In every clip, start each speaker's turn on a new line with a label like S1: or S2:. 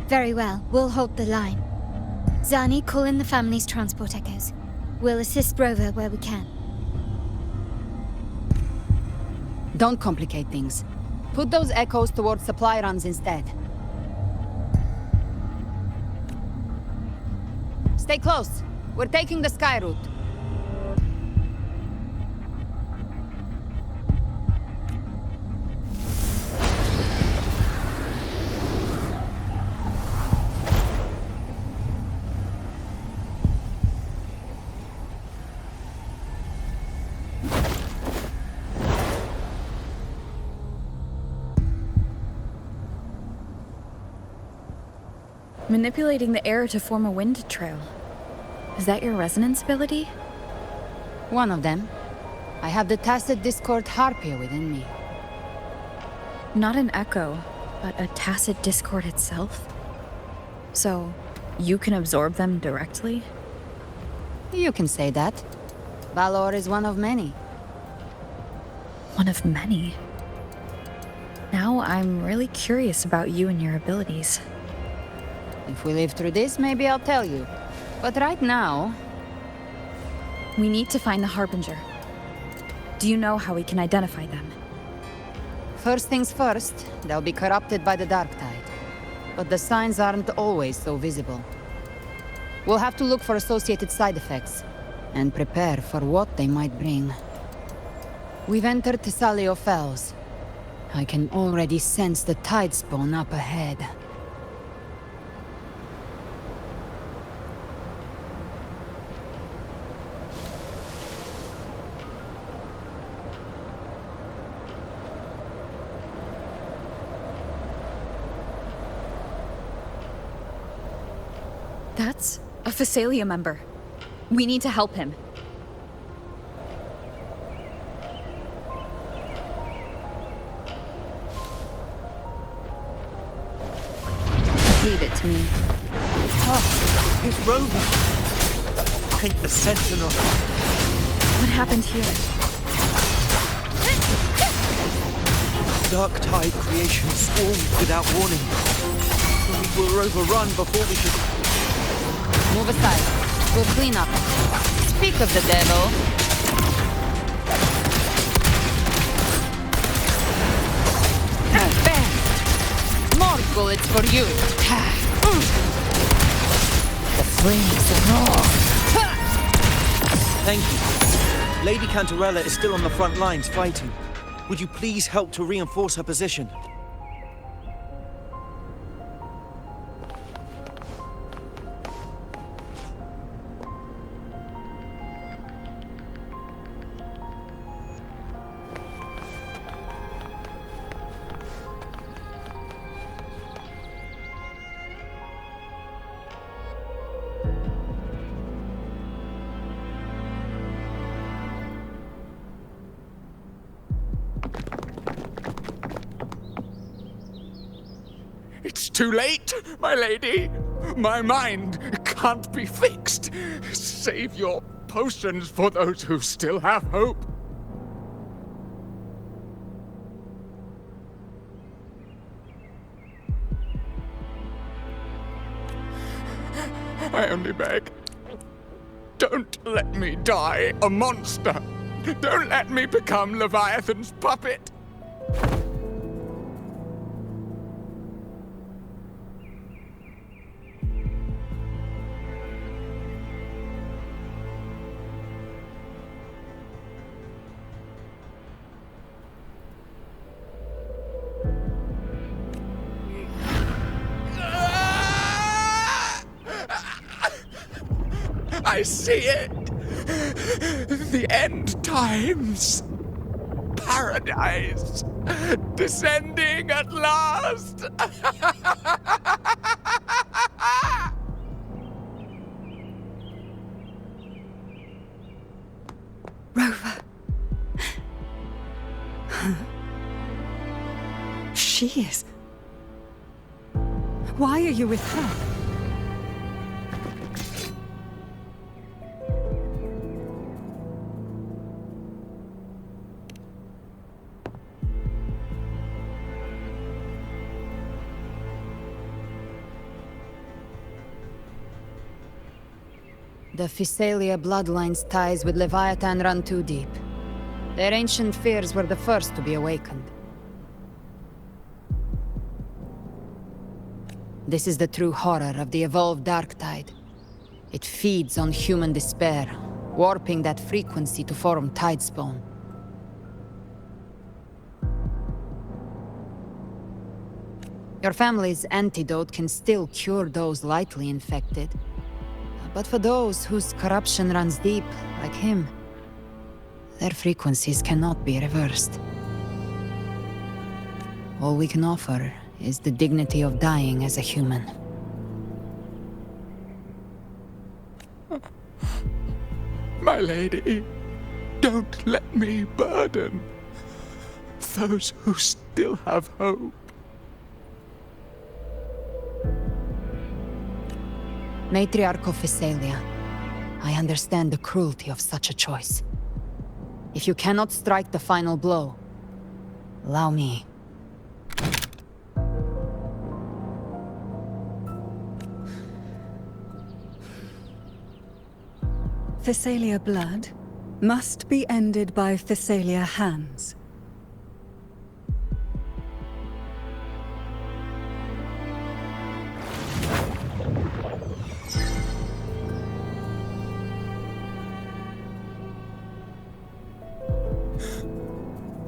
S1: Very well, we'll hold the line. Zani, call in the family's transport echoes. We'll assist Rover where we can.
S2: Don't complicate things. Put those echoes towards supply runs instead. Stay close. We're taking the sky route.
S3: Manipulating the air to form a wind trail. Is that your resonance ability?
S2: One of them. I have the tacit discord harpia within me.
S3: Not an echo, but a tacit discord itself? So, you can absorb them directly?
S2: You can say that. Valor is one of many.
S3: One of many? Now I'm really curious about you and your abilities.
S2: If we live through this, maybe I'll tell you. But right now...
S3: We need to find the Harbinger. Do you know how we can identify them?
S2: First things first, they'll be corrupted by the dark tide. But the signs aren't always so visible. We'll have to look for associated side effects, and prepare for what they might bring. We've entered Thessalio Fells. I can already sense the tide spawn up ahead.
S3: That's a Phasalia member. We need to help him.
S2: Leave it to me.
S4: Oh, it's Rover. I think the Sentinel.
S3: What happened here?
S4: Dark tide creation swarmed without warning. We were overrun before we could...
S2: Move aside. We'll clean up. Speak of the devil. Bam! More bullets for you. The flames roar.
S4: Thank you. Lady Cantarella is still on the front lines fighting. Would you please help to reinforce her position?
S5: It's too late, my lady. My mind can't be fixed. Save your potions for those who still have hope. I only beg. Don't let me die a monster. Don't let me become Leviathan's puppet. I see it! The end times! Paradise! Descending at last!
S3: Rover. She is... Why are you with her?
S2: The Physalia bloodline's ties with Leviathan run too deep. Their ancient fears were the first to be awakened. This is the true horror of the evolved Dark Tide. It feeds on human despair, warping that frequency to form Tidespawn. Your family's antidote can still cure those lightly infected. But for those whose corruption runs deep, like him, their frequencies cannot be reversed. All we can offer is the dignity of dying as a human.
S5: My lady, don't let me burden those who still have hope.
S2: Matriarch of Physalia, I understand the cruelty of such a choice. If you cannot strike the final blow, allow me.
S6: Physalia blood must be ended by Physalia hands.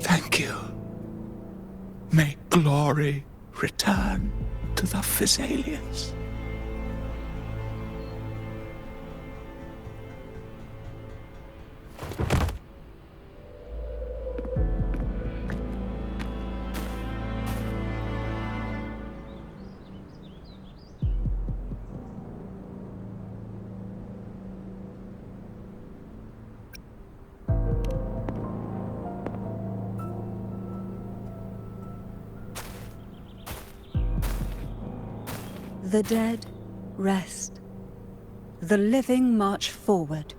S5: Thank you. May glory return to the Physalians.
S6: The dead rest. The living march forward.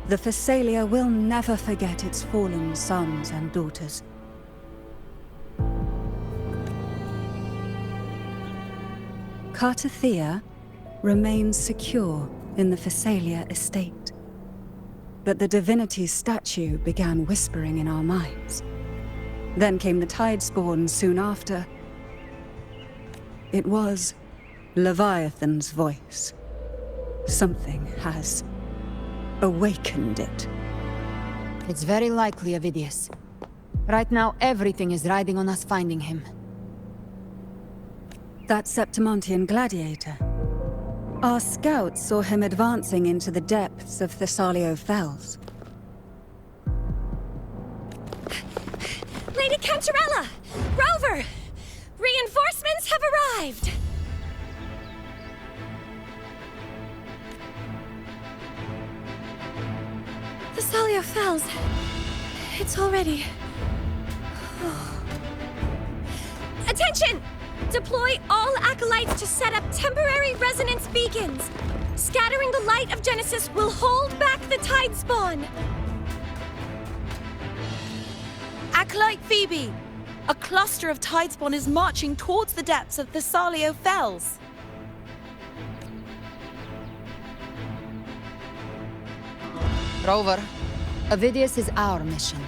S6: The Physalia will never forget its fallen sons and daughters. Cartathea remains secure in the Physalia estate. But the divinity's statue began whispering in our minds. Then came the Tidespawn soon after. It was Leviathan's voice. Something has awakened it.
S2: It's very likely, Avidius. Right now, everything is riding on us finding him.
S6: That Septimontian gladiator. Our scouts saw him advancing into the depths of Thessalio Fells.
S7: Lady Cantarella! Rover! Reinforcements have arrived! Thessalio Fells. It's already... Attention! Deploy all acolytes to set up temporary resonance beacons. Scattering the light of Genesis will hold back the Tidespawn.
S8: Acolyte Phoebe! A cluster of Tidespawn is marching towards the depths of Thessalio Fells.
S2: Rover, Avidius is our mission.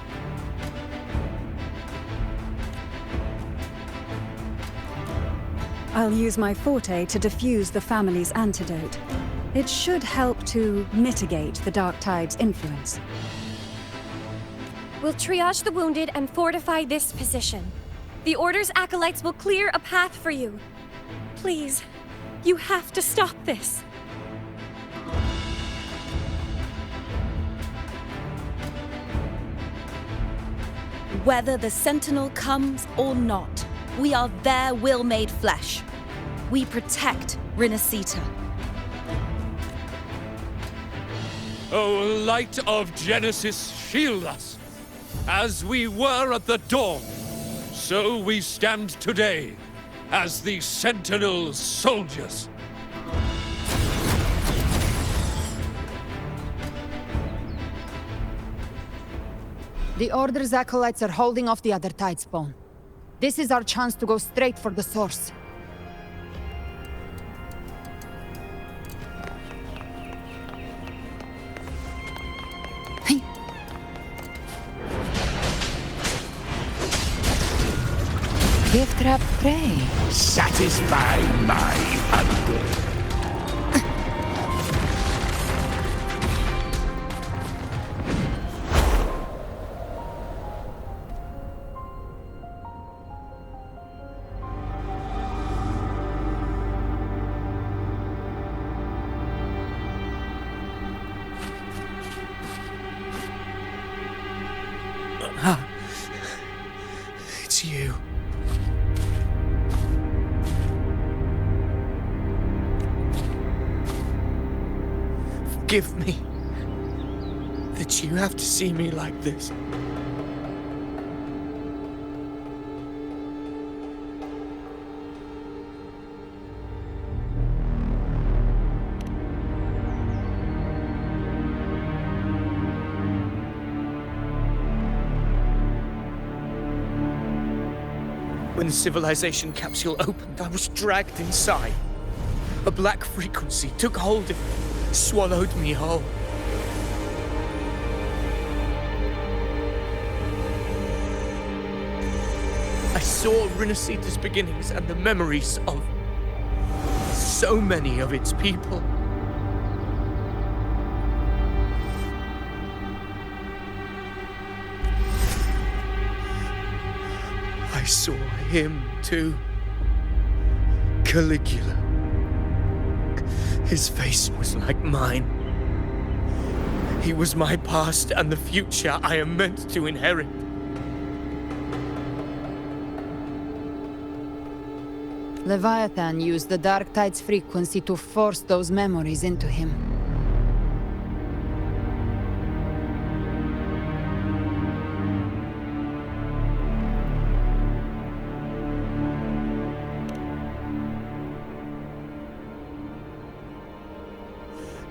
S6: I'll use my forte to defuse the family's antidote. It should help to mitigate the Dark Tide's influence.
S7: We'll triage the wounded and fortify this position. The Order's acolytes will clear a path for you. Please, you have to stop this.
S8: Whether the Sentinel comes or not, we are their will made flesh. We protect Rinascita.
S9: O light of Genesis, shield us! As we were at the dawn, so we stand today, as the Sentinel's soldiers.
S2: The Order's acolytes are holding off the other Tidespawn. This is our chance to go straight for the source. Gift-wrap prey.
S5: Satisfy my hunger. It's you. Forgive me that you have to see me like this. When the civilization capsule opened, I was dragged inside. A black frequency took hold of me, swallowed me whole. I saw Rinasita's beginnings and the memories of so many of its people. I saw him too. Caligula. His face was like mine. He was my past and the future I am meant to inherit.
S2: Leviathan used the Dark Tide's frequency to force those memories into him.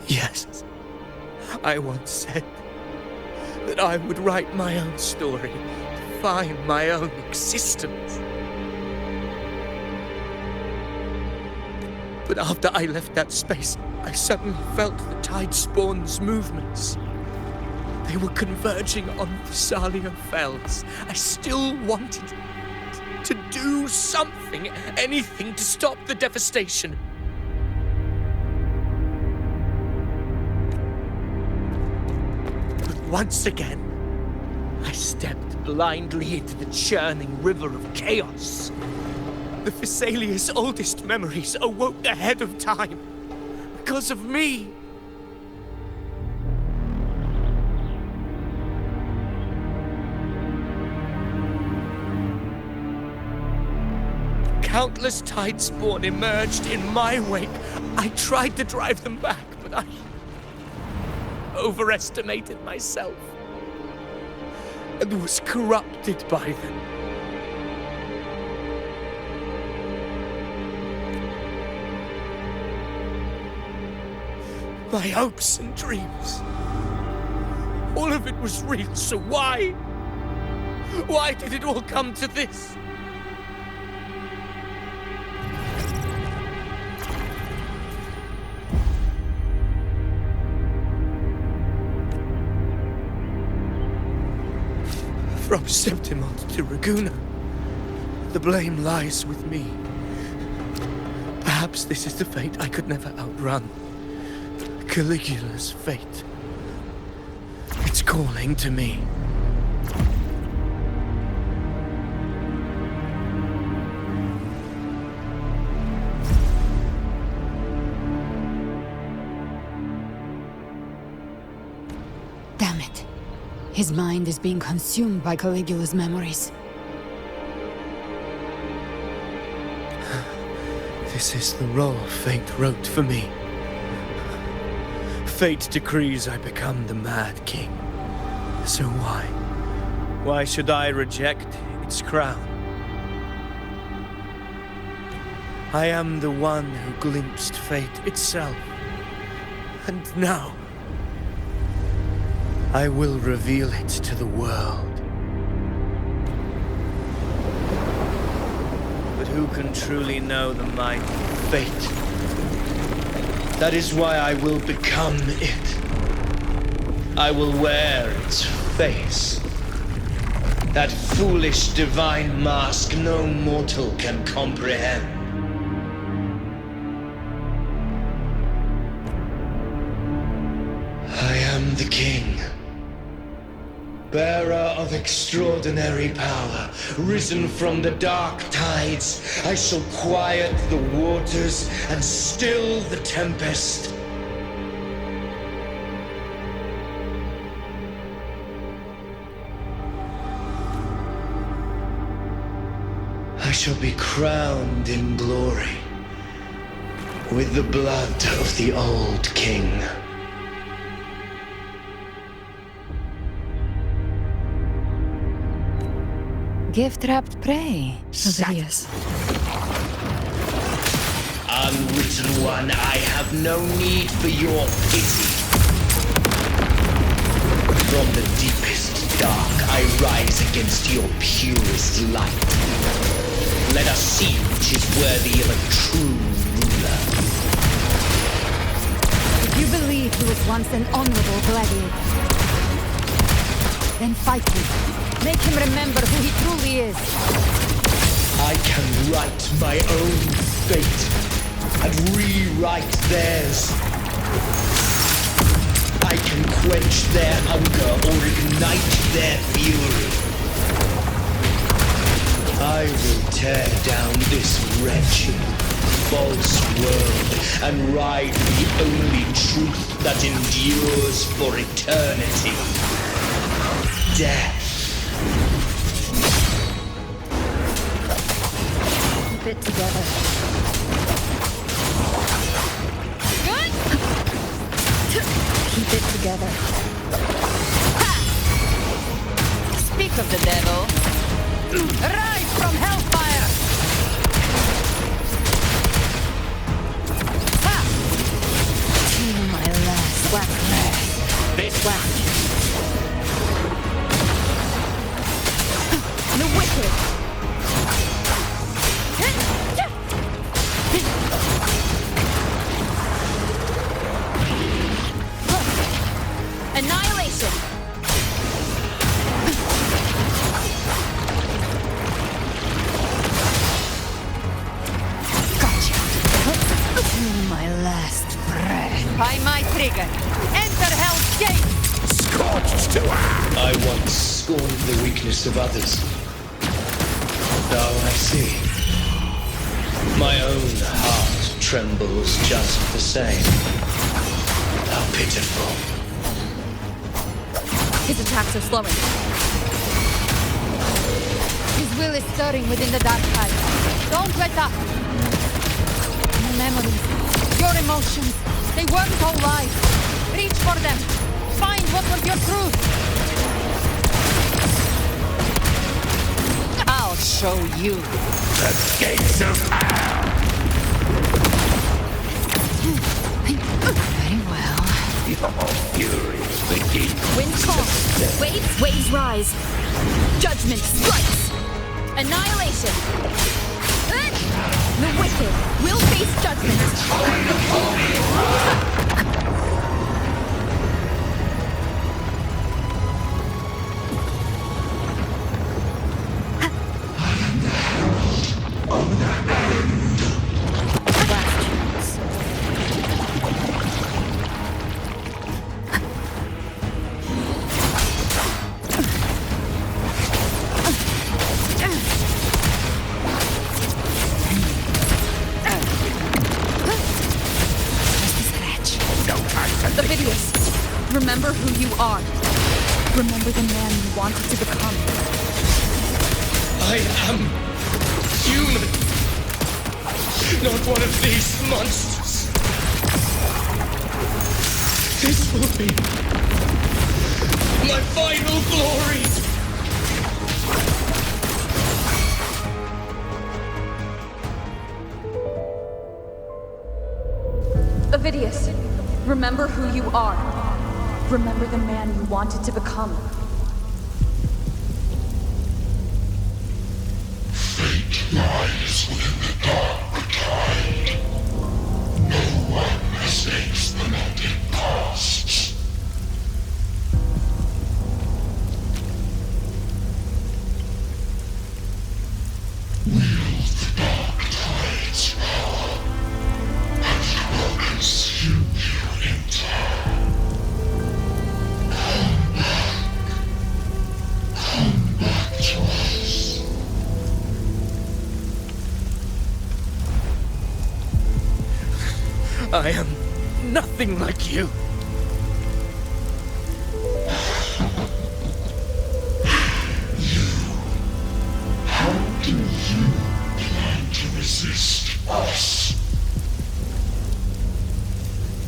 S5: Yes, I once said that I would write my own story, define my own existence. But after I left that space, I suddenly felt the tide spawn's movements. They were converging on Thessalia Fells. I still wanted to do something, anything to stop the devastation. But once again, I stepped blindly into the churning river of chaos. The Thessalia's oldest memories awoke ahead of time. Because of me. Countless tide spawn emerged in my wake. I tried to drive them back, but I overestimated myself and was corrupted by them. My hopes and dreams. All of it was real, so why? Why did it all come to this? From Septimont to Raguna, the blame lies with me. Perhaps this is the fate I could never outrun. Caligula's fate. It's calling to me.
S2: Damn it. His mind is being consumed by Caligula's memories.
S5: This is the role fate wrote for me. Fate decrees I become the Mad King. So why? Why should I reject its crown? I am the one who glimpsed fate itself. And now, I will reveal it to the world. But who can truly know the might of fate? That is why I will become it. I will wear its face.
S10: That foolish divine mask no mortal can comprehend. I am the king, bearer of extraordinary power, risen from the dark tides. I shall quiet the waters and still the tempest. I shall be crowned in glory with the blood of the old king.
S2: Gift-wrapped prey.
S3: Ovidius.
S10: Unwritten one, I have no need for your pity. From the deepest dark, I rise against your purest light. Let us see which is worthy of a true ruler.
S2: If you believe he was once an honorable gladiator, then fight him. Make him remember who he truly is.
S10: I can write my own fate and rewrite theirs. I can quench their hunger or ignite their fury. I will tear down this wretched, false world and ride the only truth that endures for eternity. Death.
S3: Keep it together.
S2: Good?
S3: Keep it together.
S2: Ha! Speak of the devil. Rise from hellfire! Ha! To my last breath.
S9: This
S2: Watch. The wicked!
S8: Annihilation!
S2: Gotcha! To my last breath. By my trigger. Enter Hell's Gate!
S9: scorched to earth!
S10: I once scorned the weakness of others. Now I see. My own heart trembles just the same. How pitiful.
S8: His attacks are slowing.
S2: His will is stirring within the dark tide. Don't let up! Your memories, your emotions, they weren't all lies. Reach for them. Find what was your truth. I'll show you.
S9: The gates of hell!
S2: Very well.
S9: Your fury begins.
S8: Wind calm. Waves rise. Judgment strikes. Annihilation. The wicked will face judgment. Ovidius, remember who you are. Remember the man you wanted to become.
S10: I am human. Not one of these monsters. This will be my final glory.
S8: Ovidius, remember who you are. Remember the man you wanted to become.
S11: Fate lies within the dark tide. No one mistakes the melting pasts.
S5: I am nothing like you.
S11: How do you plan to resist us?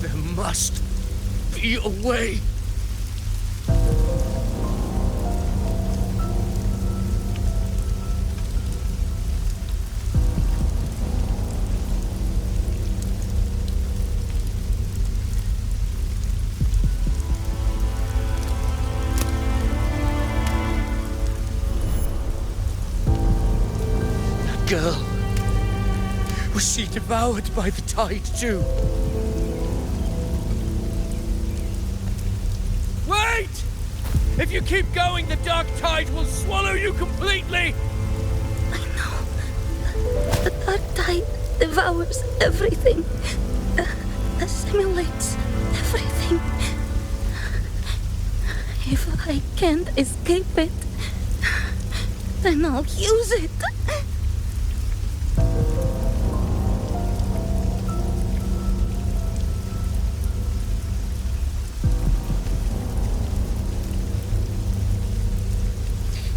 S5: There must be a way. Girl. Was she devoured by the tide too? Wait! If you keep going, the dark tide will swallow you completely!
S12: I know. The dark tide devours everything. Assimilates everything. If I can't escape it, then I'll use it.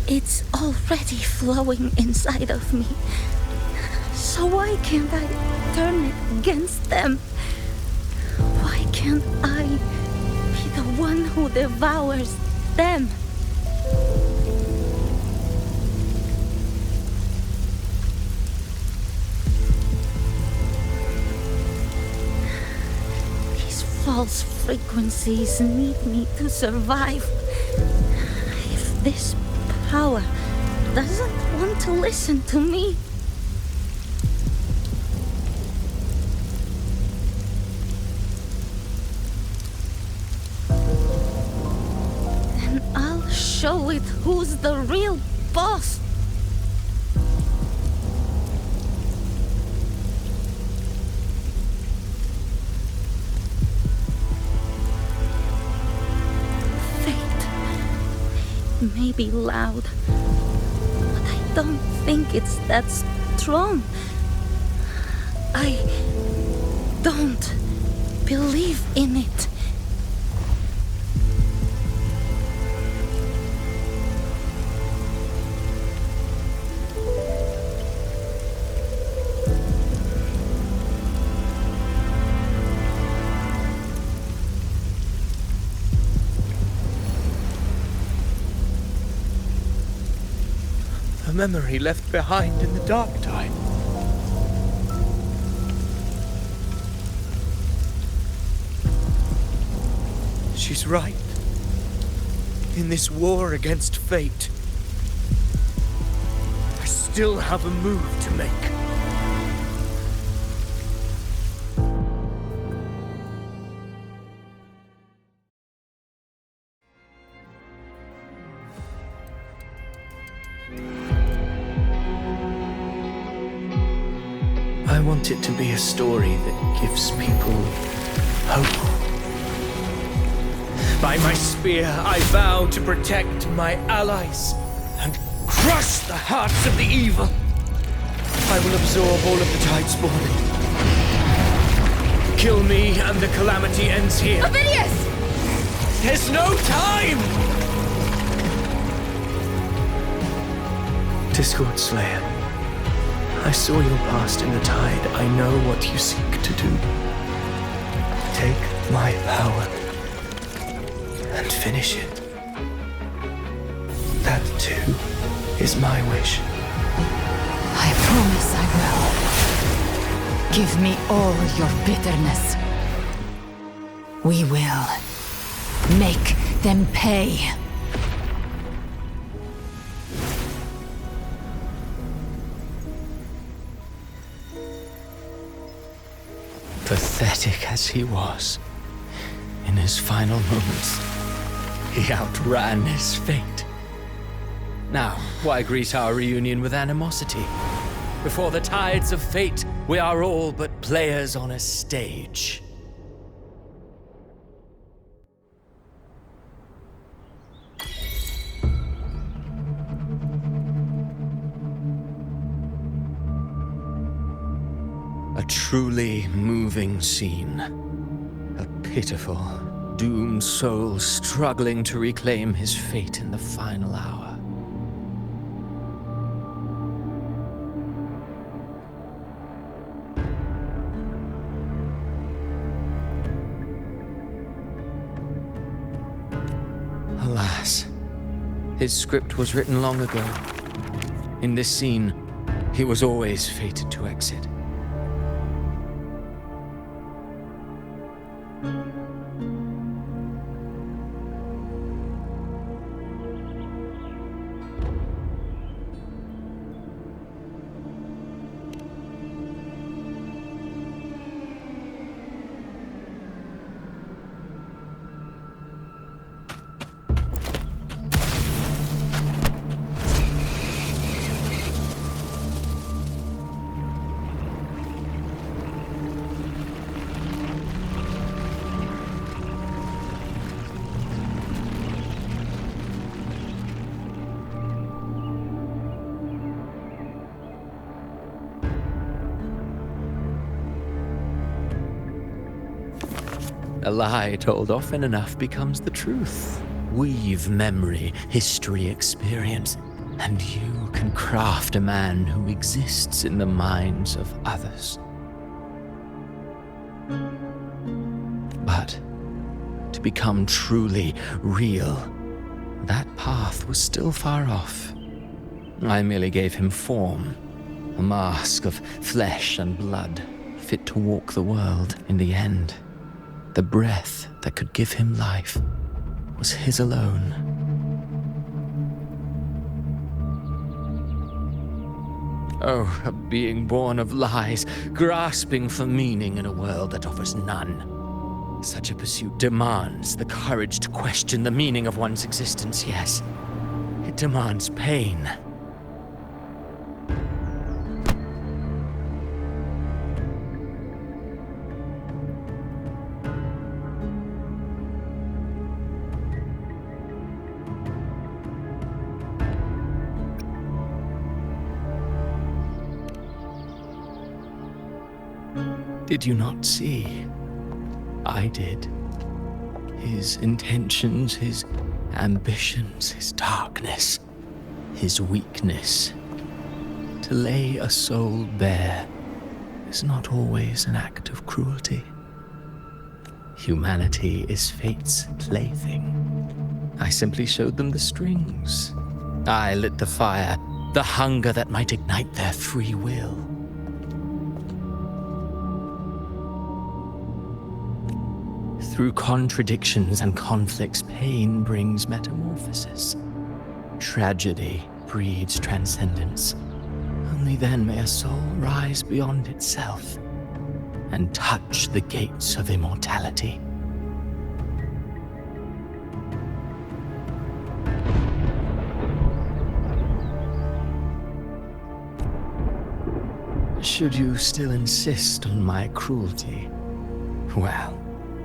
S12: It's already flowing inside of me. So why can't I turn it against them? Why can't I be the one who devours them? These false frequencies need me to survive. If this power doesn't want to listen to me, then I'll show it who's the real boss. May be loud, but I don't think it's that strong. I don't believe in it.
S5: A memory left behind in the dark tide. She's right. In this war against fate, I still have a move to make. I want it to be a story that gives people hope. By my spear, I vow to protect my allies and crush the hearts of the evil. I will absorb all of the tide spawn. Kill me and the calamity ends here.
S7: Ovidius!
S5: There's no time! Discord Slayer, I saw your past in the tide. I know what you seek to do. Take my power and finish it. That too is my wish.
S2: I promise I will. Give me all your bitterness. We will make them pay.
S10: Pathetic as he was, in his final moments, he outran his fate. Now, why greet our reunion with animosity? Before the tides of fate, we are all but players on a stage.
S5: A truly moving scene. A pitiful, doomed soul struggling to reclaim his fate in the final hour. Alas, his script was written long ago. In this scene, he was always fated to exit. A lie told often enough becomes the truth. Weave memory, history, experience, and you can craft a man who exists in the minds of others. But to become truly real, that path was still far off. I merely gave him form, a mask of flesh and blood, fit to walk the world in the end. The breath that could give him life was his alone. Oh, a being born of lies, grasping for meaning in a world that offers none. Such a pursuit demands the courage to question the meaning of one's existence, yes. It demands pain. Did you not see? I did. His intentions, his ambitions, his darkness, his weakness. To lay a soul bare is not always an act of cruelty. Humanity is fate's plaything. I simply showed them the strings. I lit the fire, the hunger that might ignite their free will. Through contradictions and conflicts, pain brings metamorphosis. Tragedy breeds transcendence. Only then may a soul rise beyond itself and touch the gates of immortality. Should you still insist on my cruelty? Well,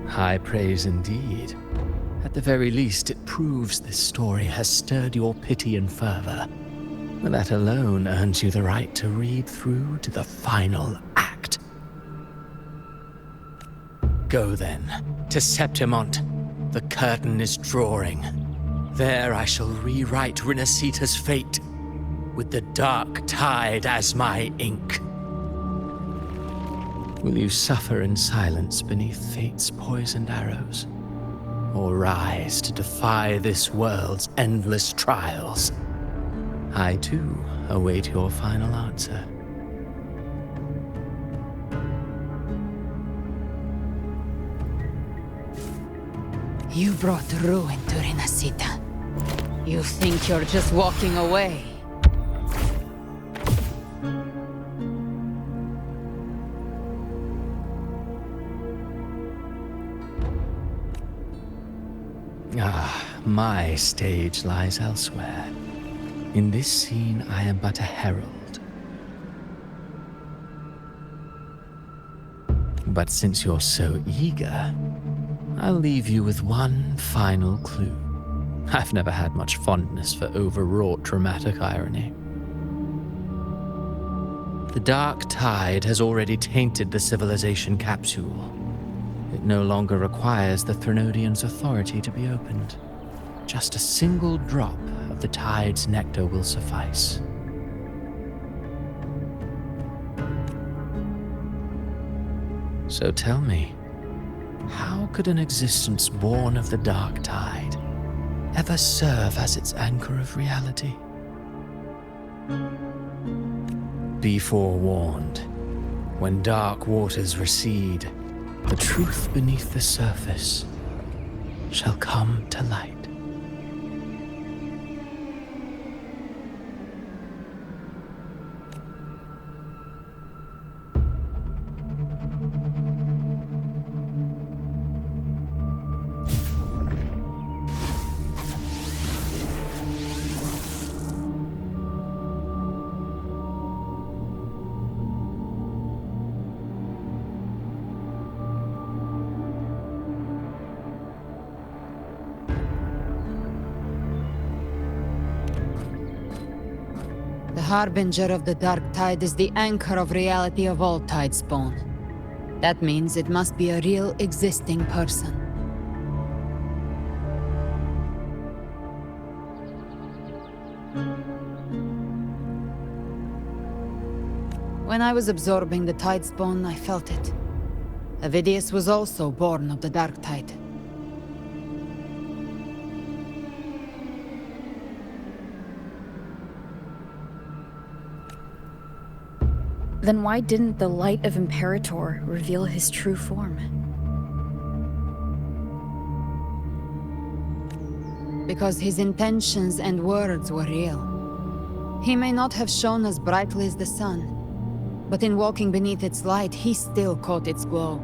S5: high praise indeed. At the very least, it proves this story has stirred your pity and fervor. That alone earns you the right to read through to the final act. Go then, to Septimont. The curtain is drawing. There I shall rewrite Renacita's fate, with the dark tide as my ink. Will you suffer in silence beneath fate's poisoned arrows? Or rise to defy this world's endless trials? I too await your final answer.
S2: You brought ruin to Renacita. You think you're just walking away?
S5: My stage lies elsewhere. In this scene, I am but a herald. But since you're so eager, I'll leave you with one final clue. I've never had much fondness for overwrought dramatic irony.
S13: The dark tide has already tainted the civilization capsule. It no longer requires the Threnodians' authority to be opened. Just a single drop of the tide's nectar will suffice. So tell me, how could an existence born of the dark tide ever serve as its anchor of reality? Be forewarned. When dark waters recede, the truth beneath the surface shall come to light.
S2: The harbinger of the dark tide is the anchor of reality of all tide spawn. That means it must be a real existing person. When I was absorbing the tide spawn, I felt it. Avidius was also born of the dark tide.
S3: Then why didn't the light of Imperator reveal his true form?
S2: Because his intentions and words were real. He may not have shone as brightly as the sun, but in walking beneath its light, he still caught its glow.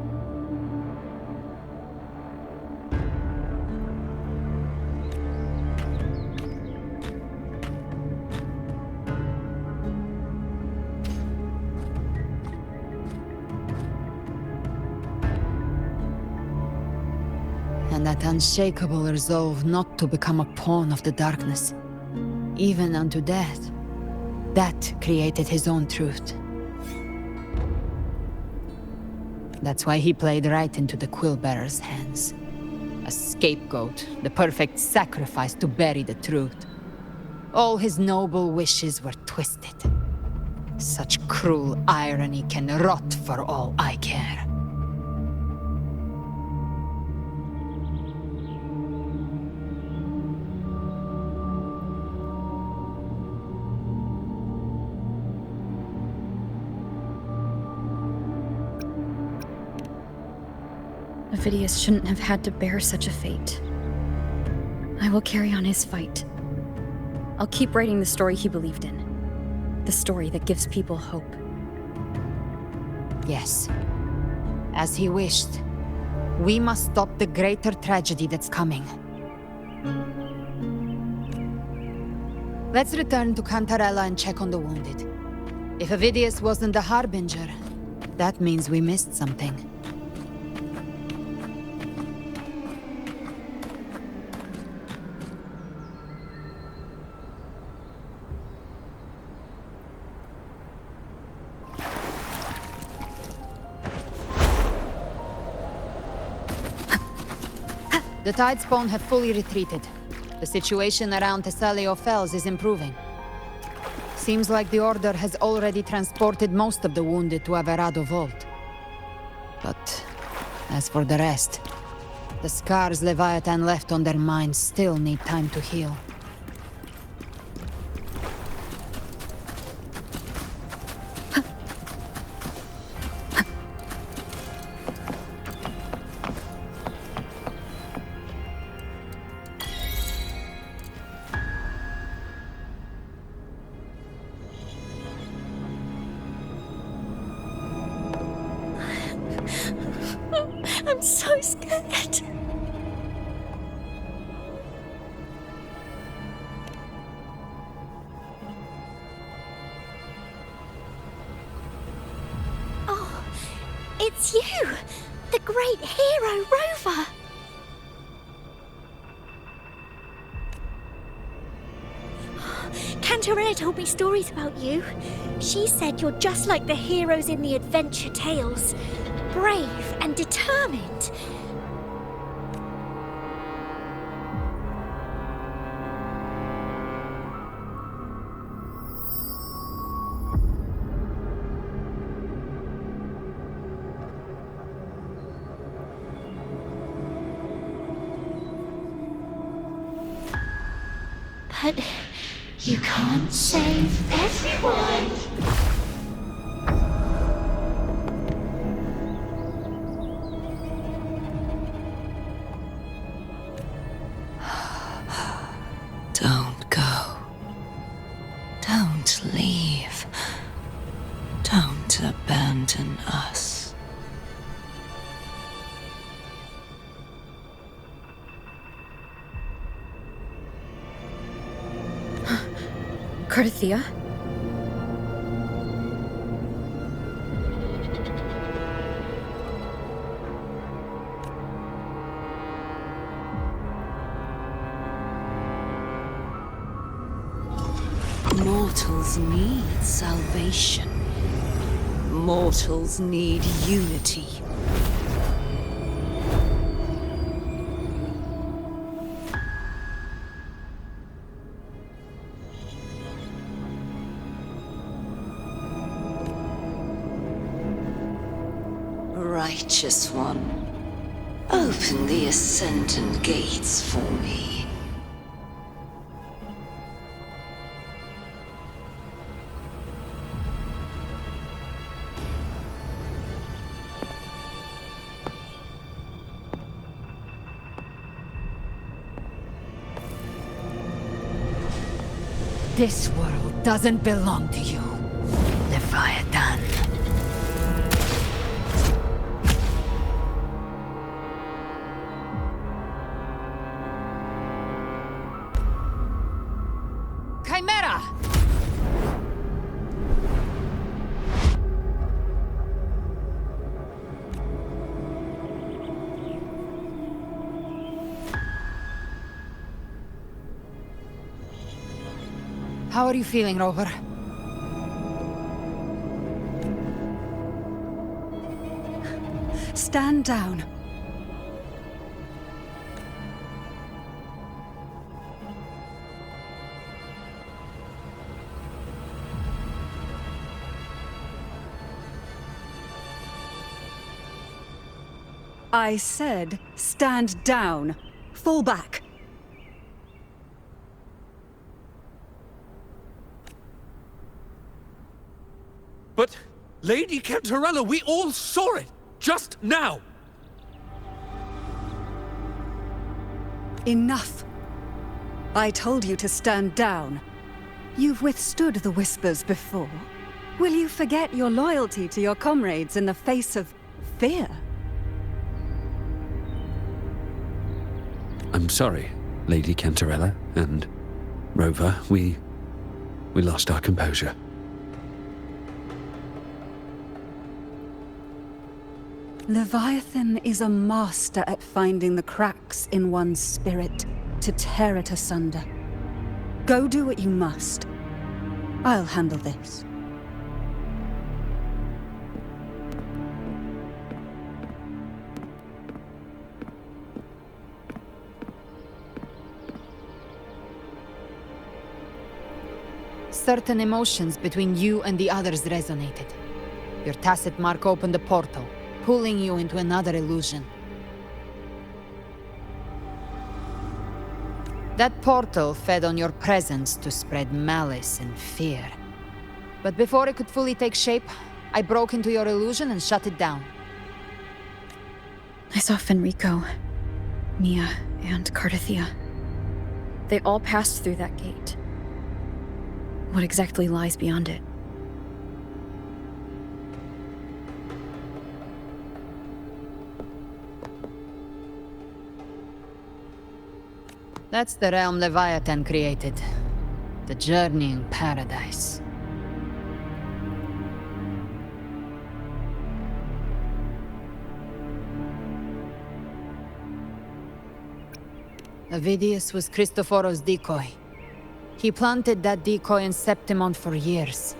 S2: And that unshakable resolve not to become a pawn of the darkness, even unto death, that created his own truth. That's why he played right into the Quillbearer's hands. A scapegoat, the perfect sacrifice to bury the truth. All his noble wishes were twisted. Such cruel irony can rot for all I care.
S3: Avidius shouldn't have had to bear such a fate. I will carry on his fight. I'll keep writing the story he believed in. The story that gives people hope.
S2: Yes. As he wished. We must stop the greater tragedy that's coming. Let's return to Cantarella and check on the wounded. If Avidius wasn't the Harbinger, that means we missed something. The Tidespawn have fully retreated. The situation around Thessalio Fells is improving. Seems like the Order has already transported most of the wounded to Averado Vault. But as for the rest, the scars Leviathan left on their minds still need time to heal.
S7: I'm so scared. Oh, it's you, the great hero Rover.
S12: Cantarella told me stories about you. She said you're just like the heroes in the adventure tales. Brave and determined. But you can't save everyone.
S14: Don't go. Don't leave. Don't abandon us.
S3: Cardathia?
S14: Mortals need salvation. Mortals need unity. Righteous One, open the Ascendant gates for me.
S2: This world doesn't belong to you, Leviathan. Chimera! How are you feeling, Rover?
S6: Stand down. I said, stand down. Fall back.
S9: But, Lady Cantarella, we all saw it! Just now!
S6: Enough. I told you to stand down. You've withstood the whispers before. Will you forget your loyalty to your comrades in the face of fear?
S9: I'm sorry, Lady Cantarella and Rover. We lost our composure.
S6: Leviathan is a master at finding the cracks in one's spirit to tear it asunder. Go do what you must. I'll handle this.
S2: Certain emotions between you and the others resonated. Your tacit mark opened a portal, pulling you into another illusion. That portal fed on your presence to spread malice and fear. But before it could fully take shape, I broke into your illusion and shut it down.
S3: I saw Fenrico, Mia, and Cardathia. They all passed through that gate. What exactly lies beyond it?
S2: That's the realm Leviathan created. The journeying paradise. Avidius was Cristoforo's decoy. He planted that decoy in Septimont for years.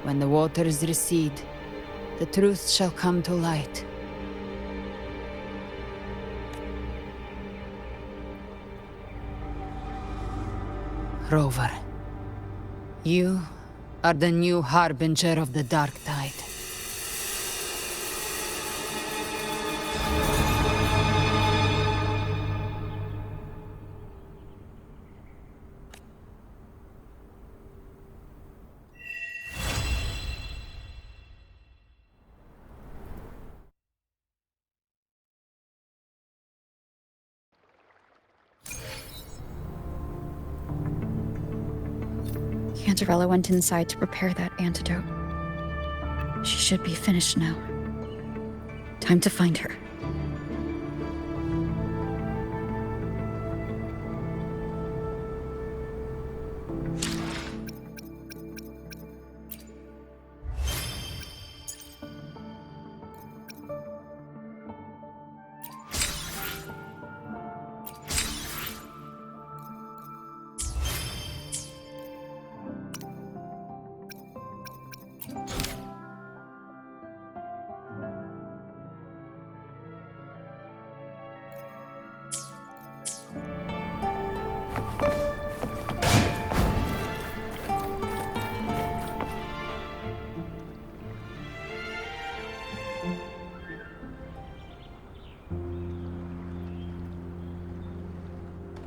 S2: When the waters recede, the truth shall come to light. Rover, you are the new harbinger of the Dark Tide.
S3: Cantarella went inside to prepare that antidote. She should be finished now. Time to find her.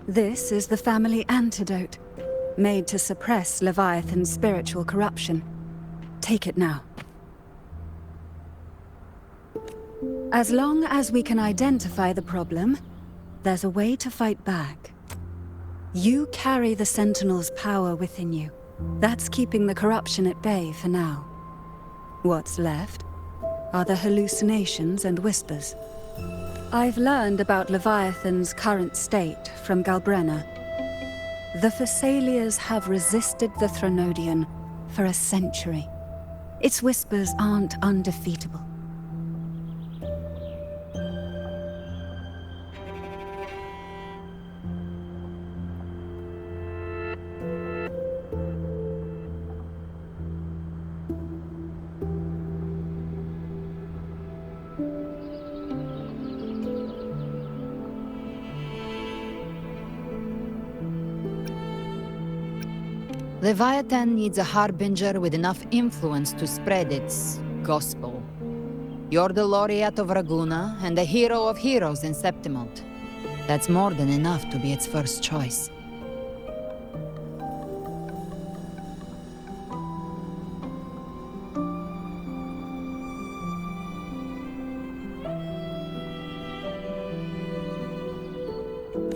S6: This is the family antidote, made to suppress Leviathan's spiritual corruption. Take it now. As long as we can identify the problem, there's a way to fight back. You carry the Sentinel's power within you. That's keeping the corruption at bay for now. What's left are the hallucinations and whispers. I've learned about Leviathan's current state from Galbrenna. The Thessalians have resisted the Threnodian for a century. Its whispers aren't undefeatable.
S2: Leviathan needs a harbinger with enough influence to spread its gospel. You're the laureate of Raguna and the hero of heroes in Septimont. That's more than enough to be its first choice.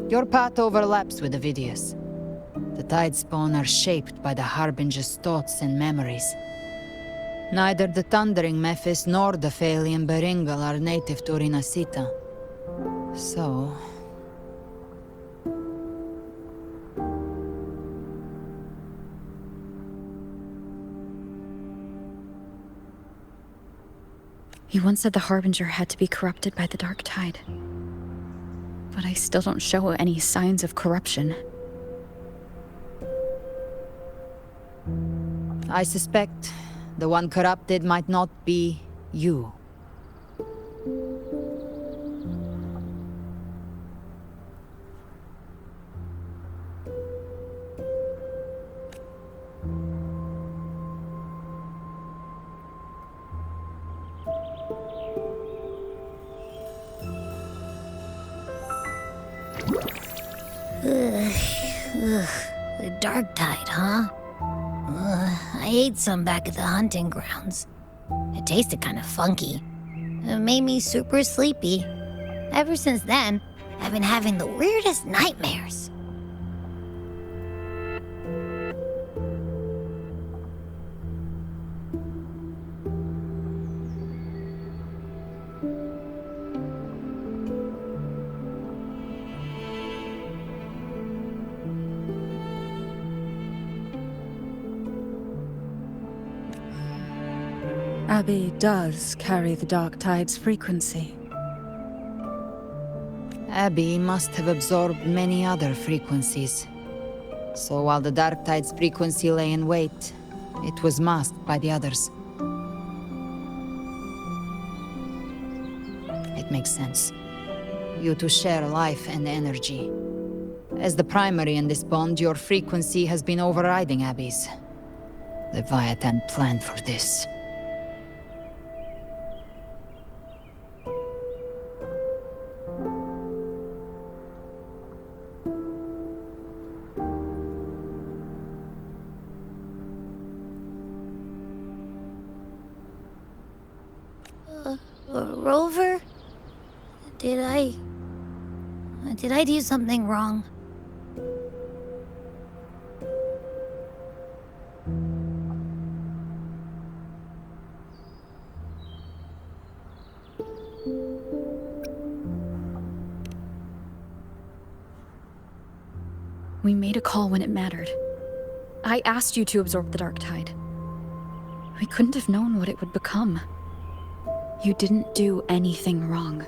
S2: Your path overlaps with Ovidius. The Tidespawn are shaped by the Harbinger's thoughts and memories. Neither the Thundering Mephis nor the Phalian Beringal are native to Rinasita. So...
S3: You once said the Harbinger had to be corrupted by the Dark Tide. But I still don't show any signs of corruption.
S2: I suspect the one corrupted might not be you.
S12: The Dark Tide, huh? I ate some back at the hunting grounds. It tasted kind of funky. It made me super sleepy. Ever since then, I've been having the weirdest nightmares.
S6: Abby does carry the Dark Tide's frequency.
S2: Abby must have absorbed many other frequencies. So while the Dark Tide's frequency lay in wait, it was masked by the others. It makes sense. You two share life and energy. As the primary in this bond, your frequency has been overriding Abby's. Leviathan planned for this.
S1: Rover? Did I do something wrong?
S3: We made a call when it mattered. I asked you to absorb the Dark Tide. We couldn't have known what it would become. You didn't do anything wrong.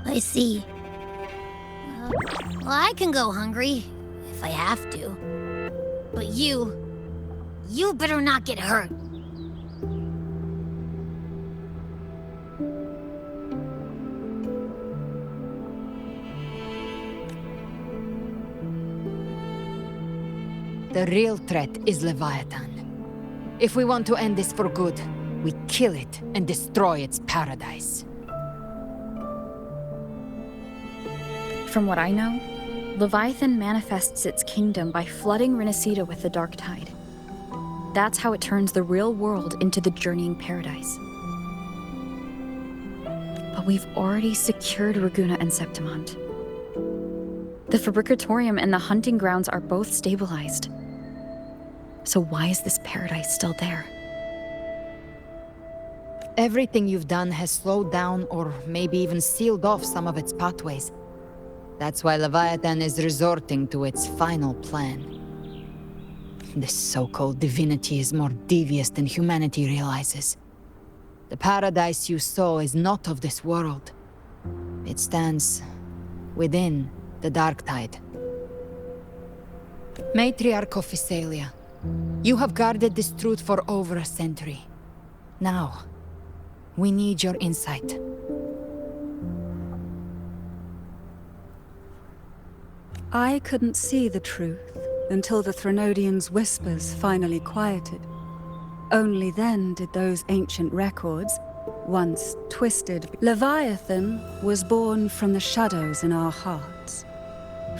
S1: I see. Well, I can go hungry, if I have to. But you better not get hurt.
S2: The real threat is Leviathan. If we want to end this for good, we kill it and destroy its paradise.
S3: From what I know, Leviathan manifests its kingdom by flooding Renacida with the Dark Tide. That's how it turns the real world into the journeying paradise. But we've already secured Raguna and Septimont. The Fabricatorium and the hunting grounds are both stabilized. So why is this paradise still there?
S2: Everything you've done has slowed down or maybe even sealed off some of its pathways. That's why Leviathan is resorting to its final plan. This so-called divinity is more devious than humanity realizes. The paradise you saw is not of this world. It stands within the Dark Tide. Matriarch of Physalia, you have guarded this truth for over a century. Now, we need your insight.
S6: I couldn't see the truth until the Threnodians' whispers finally quieted. Only then did those ancient records, once twisted. Leviathan was born from the shadows in our hearts,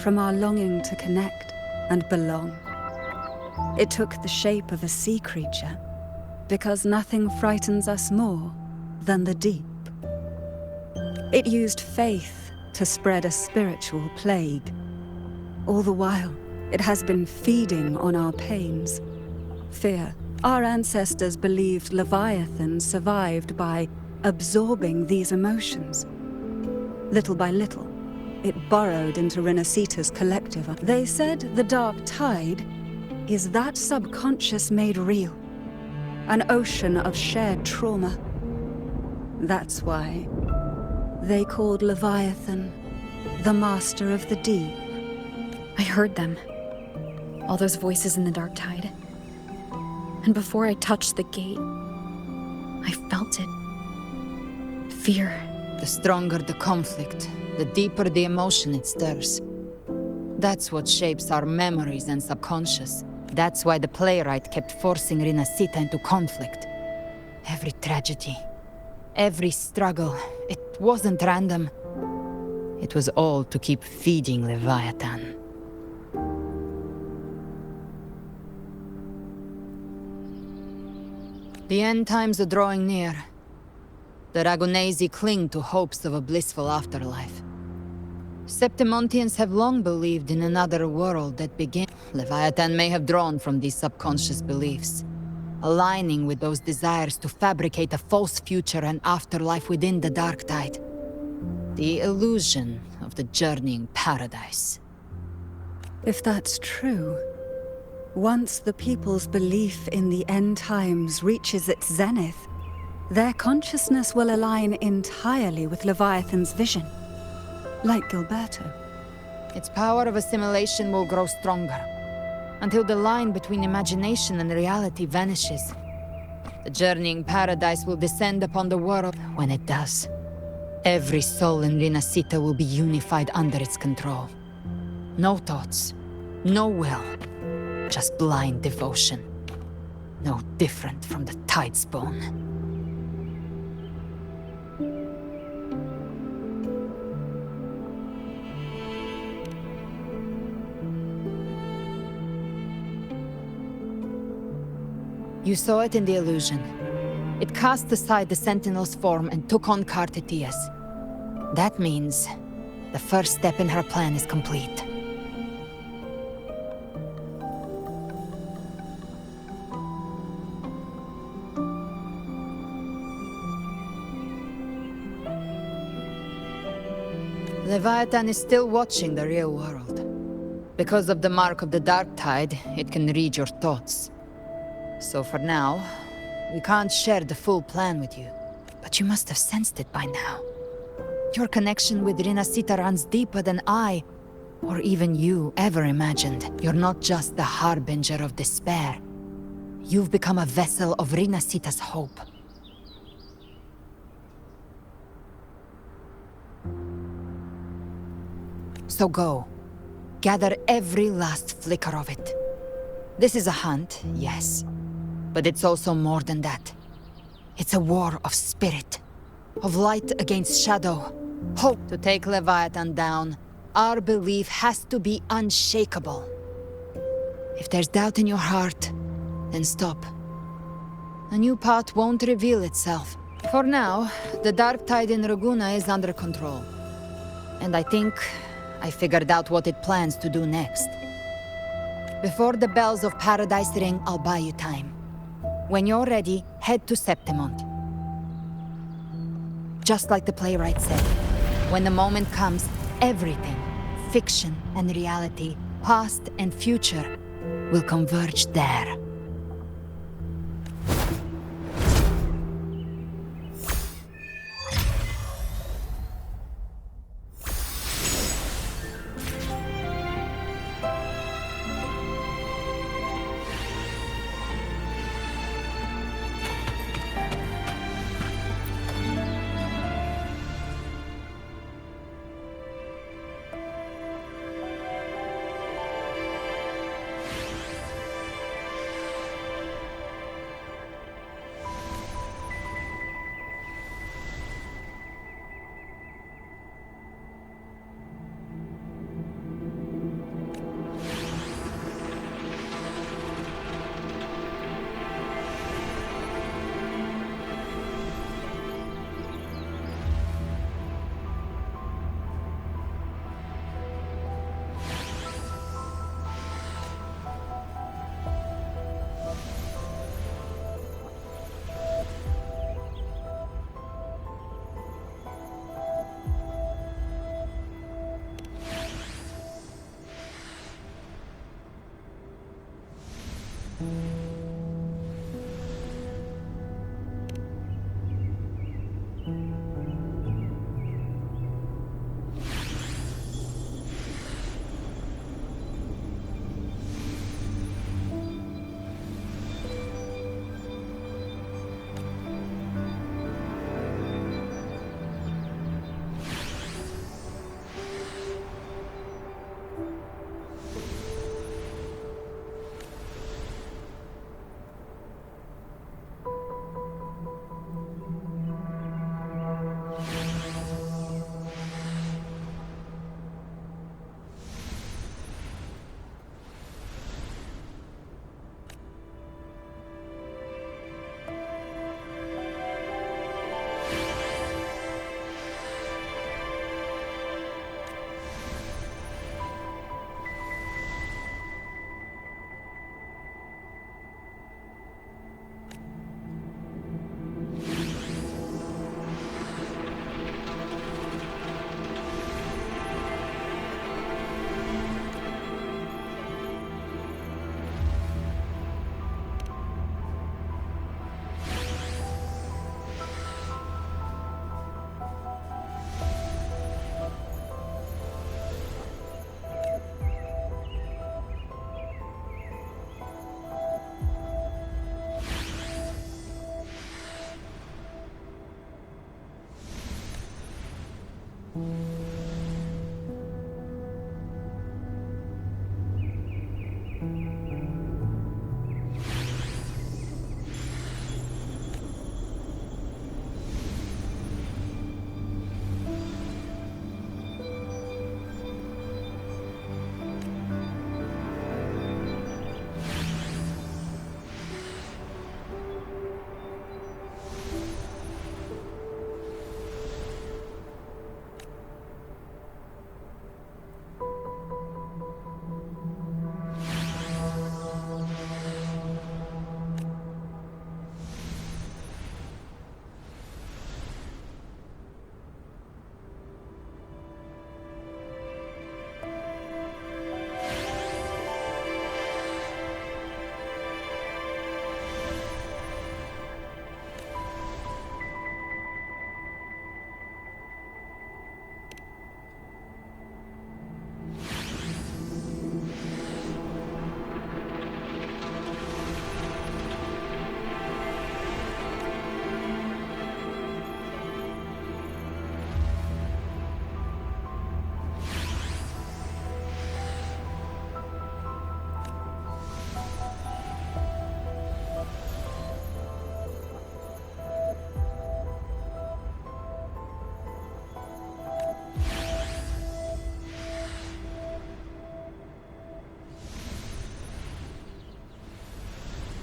S6: from our longing to connect and belong. It took the shape of a sea creature, because nothing frightens us more than the deep. It used faith to spread a spiritual plague. All the while, it has been feeding on our pains. Fear. Our ancestors believed Leviathan survived by absorbing these emotions. Little by little, it burrowed into Renacita's collective. They said the Dark Tide is that subconscious made real. An ocean of shared trauma. That's why they called Leviathan the Master of the Deep.
S3: I heard them. All those voices in the Dark Tide. And before I touched the gate, I felt it. Fear.
S2: The stronger the conflict, the deeper the emotion it stirs. That's what shapes our memories and subconscious. That's why the playwright kept forcing Renacita into conflict. Every tragedy, every struggle, it wasn't random. It was all to keep feeding Leviathan. The end times are drawing near. The Ragunesi cling to hopes of a blissful afterlife. Septimontians have long believed in another world that began. Leviathan may have drawn from these subconscious beliefs, aligning with those desires to fabricate a false future and afterlife within the Dark Tide. The illusion of the journeying paradise.
S6: If that's true, once the people's belief in the end times reaches its zenith, their consciousness will align entirely with Leviathan's vision, like Gilberto.
S2: Its power of assimilation will grow stronger, until the line between imagination and reality vanishes. The journeying paradise will descend upon the world. When it does, every soul in Rinascita will be unified under its control. No thoughts, no will, just blind devotion. No different from the Tidespawn. You saw it in the illusion. It cast aside the Sentinel's form and took on Cartetias. That means the first step in her plan is complete. Leviathan is still watching the real world. Because of the mark of the Dark Tide, it can read your thoughts. So for now, we can't share the full plan with you. But you must have sensed it by now. Your connection with Rinascita runs deeper than I, or even you, ever imagined. You're not just the harbinger of despair. You've become a vessel of Rinascita's hope. So go. Gather every last flicker of it. This is a hunt, yes. But it's also more than that. It's a war of spirit. Of light against shadow. Hope to take Leviathan down. Our belief has to be unshakable. If there's doubt in your heart, then stop. A new path won't reveal itself. For now, the dark tide in Raguna is under control. And I think I figured out what it plans to do next. Before the bells of Paradise ring, I'll buy you time. When you're ready, head to Septimont. Just like the playwright said, when the moment comes, everything, fiction and reality, past and future, will converge there.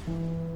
S14: Eve.